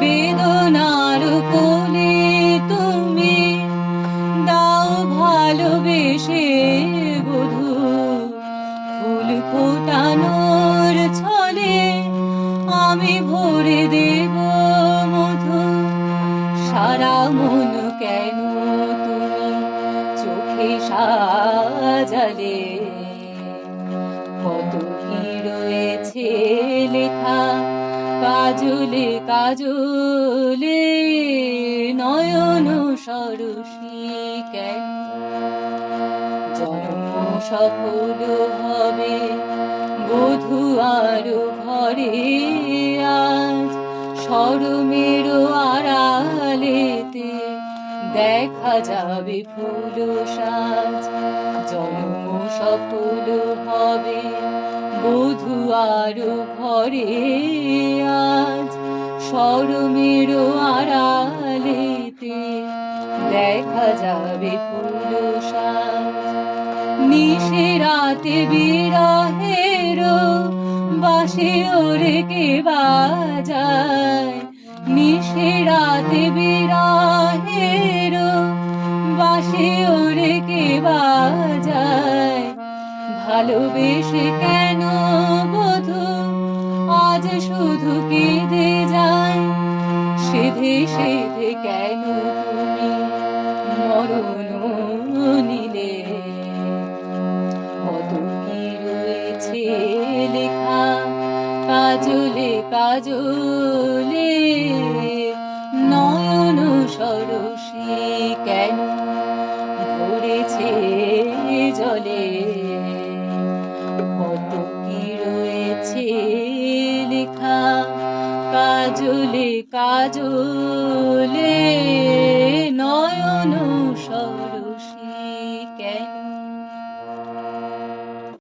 বেদনার কোলে তুমি দাও ভালোবেসে বধূ, ফুল ফোটানোর ছলে আমি ভরে দেব মধু। সারা মন কেন তুমি চোখে সাজালে, কত কি রয়েছে লেখা কাজলে কাজলে, নয়ন সরসী কেন। জন্ম সফল হবে বধূ আরো ঘরে আজ, শরমের আড়ালেতে দেখা যাবে ফুল সাজ। জন্ম সফল হবে বধূ আরো ঘরে আজ, শরমের আড়ালেতে দেখা যাবে ফুল সাজ। নিশিরাতে বিরহের বাঁশি ওরে কে বাজায়, নিশিরাতে বিরহের বাঁশি ওরে কে বাজায়। ভালোবেসে কেন বধূ আজ শুধু কেঁদে যায়, সেধে সেধে কেন তুমি মরণ নিলে। কত কি রয়েছে লেখা কাজলে কাজলে, নয়ন সরসী কেন ভরেছে জলে। কত কি রয়েছে লেখা কাজলে কাজলে, নয়ন সরসী।